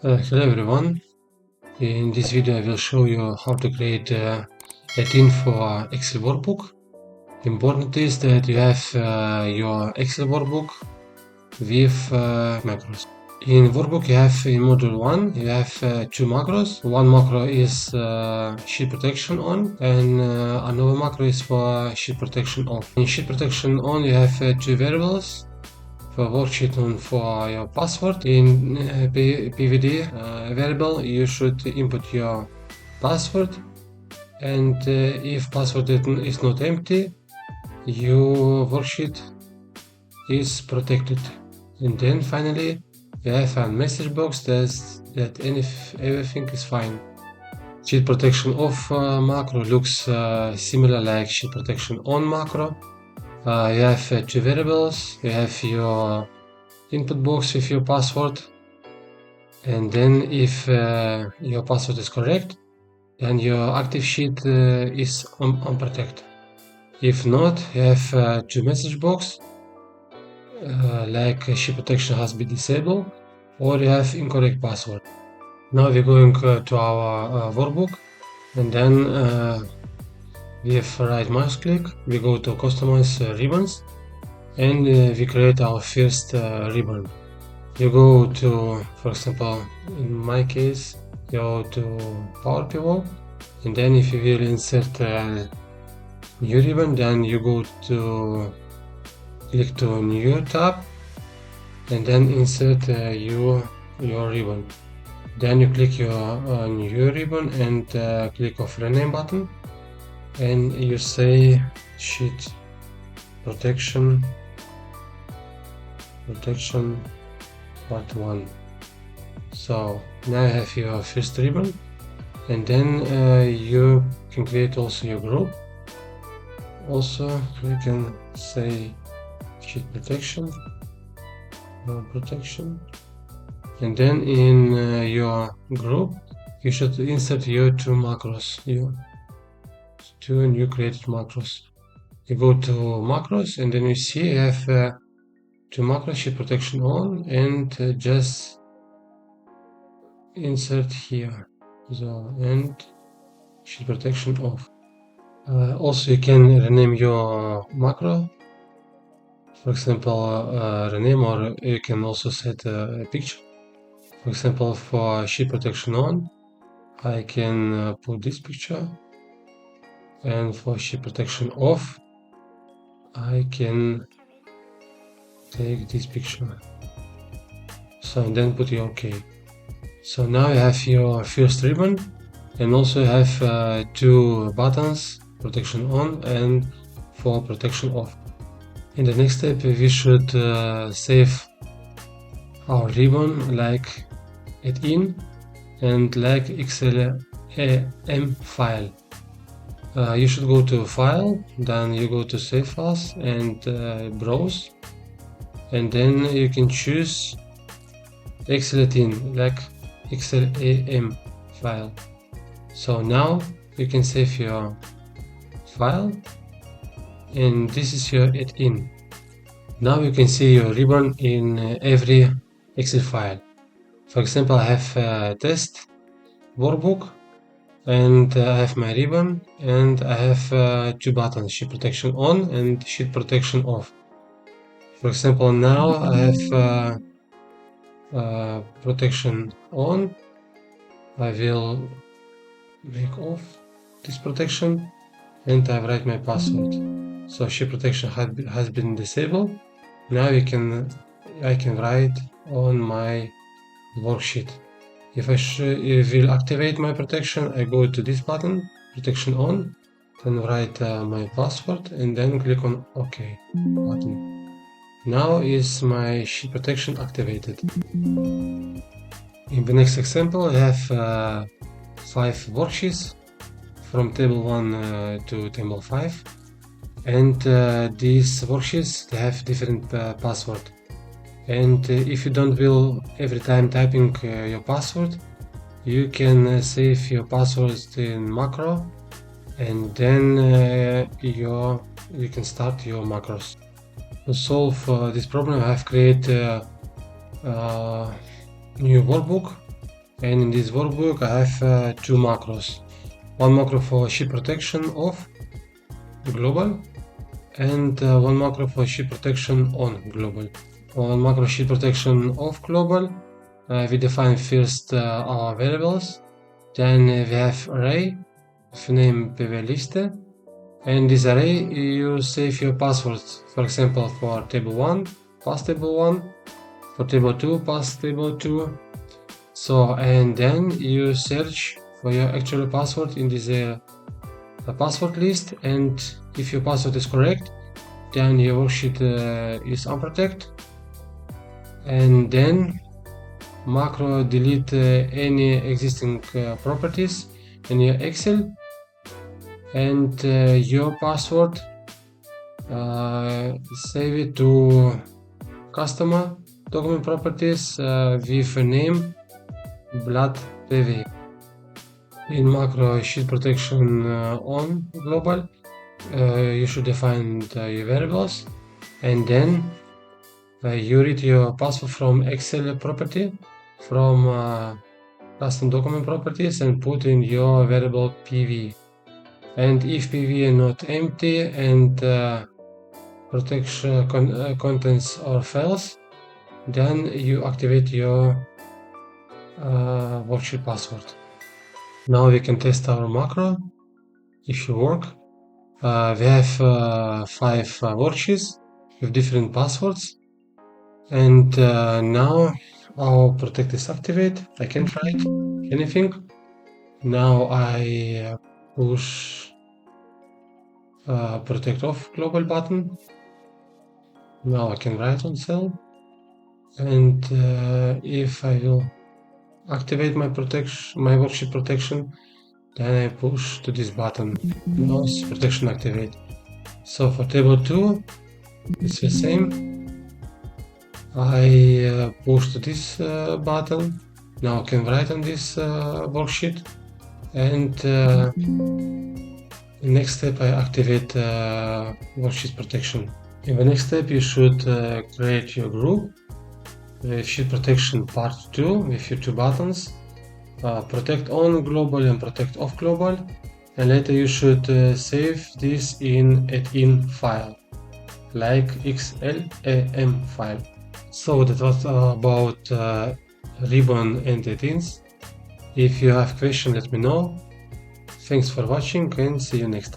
Hello everyone. In this video I will show you how to create a theme for Excel workbook. Important is that you have your Excel workbook with macros. In workbook you have in module 1 you have two macros. One macro is sheet protection on and another macro is for sheet protection off. In sheet protection on you have two variables. For worksheet on for your password in PVD variable you should input your password, and if password is not empty your worksheet is protected. And then finally you have a message box that everything is fine. Sheet protection off macro looks similar like sheet protection on macro. You have two variables. You have your input box with your password, and then if your password is correct, then your active sheet is unprotected. If not, you have two message box, like sheet protection has been disabled, or you have incorrect password. Now we're going to our workbook, and then with right mouse click we go to customize ribbons, and we create our first ribbon. You go to, for example, in my case, you go to Power Pivot, and then if you will insert a new ribbon, then you go to click to New tab, and then insert your ribbon. Then you click your new ribbon and click of rename button, and you say sheet protection part 1. So now you have your first ribbon, and then you can create also your group. Also you can say sheet protection, and then in your group you should insert your two macros, your two new created macros. You go to macros, and then you see you have two macros, sheet protection on, and just insert here, so, and sheet protection off. Also you can rename your macro, for example rename, or you can also set a picture. For example, for sheet protection on I can put this picture, and for sheet protection off I can take this picture. So and then put your OK. So now you have your first ribbon, and also you have two buttons, protection on and for protection off. In the next step we should save our ribbon like it in and like XLM file. You should go to file, then you go to save as and browse, and then you can choose XLATIN like XLAM file. So now you can save your file, and this is your in. Now you can see your ribbon in every Excel file. For example, I have a test workbook, and I have my ribbon, and I have two buttons, sheet protection on and sheet protection off. For example, now I have protection on. I will make off this protection, and I write my password. So sheet protection has been disabled. Now I can write on my worksheet. If I will activate my protection, I go to this button, protection on, then write my password, and then click on OK button. Now is my sheet protection activated. In the next example, I have 5 worksheets from table 1 to table 5, and these worksheets, they have different password. And if you don't will every time typing your password, you can save your password in macro, and then you can start your macros. To solve this problem, I have created a new workbook And in this workbook I have two macros. One macro for sheet protection off global and one macro for sheet protection on global. On macro sheet protection off global, we define first our variables, then we have array of name PV and this array you save your passwords, for example for table 1, pass table 1, for table 2, pass table 2. So and then you search for your actual password in this password list, and if your password is correct, then your worksheet is unprotected, and then macro delete any existing properties in your Excel, and your password save it to customer document properties with a name blood PV. In macro sheet protection on global, you should define your variables, and then you read your password from Excel property, from custom document properties, and put in your variable PV. And if PV is not empty and protection contents are false, then you activate your worksheet password. Now we can test our macro if you work. We have 5 worksheets with different passwords, and now our protect is activated. I can't write anything. Now I push protect off global button. Now I can write on cell, and if I will activate my worksheet protection, then I push to this button. Now it's protection activate. So for table 2, it's the same. I push to this button. Now I can write on this worksheet, and the next step I activate worksheet protection. In the next step you should create your group sheet protection part 2 with your two buttons, protect on global and protect off global, and later you should save this in .in file like XLAM file. So that was about ribbon and .ins. If you have questions, let me know. Thanks for watching and see you next time.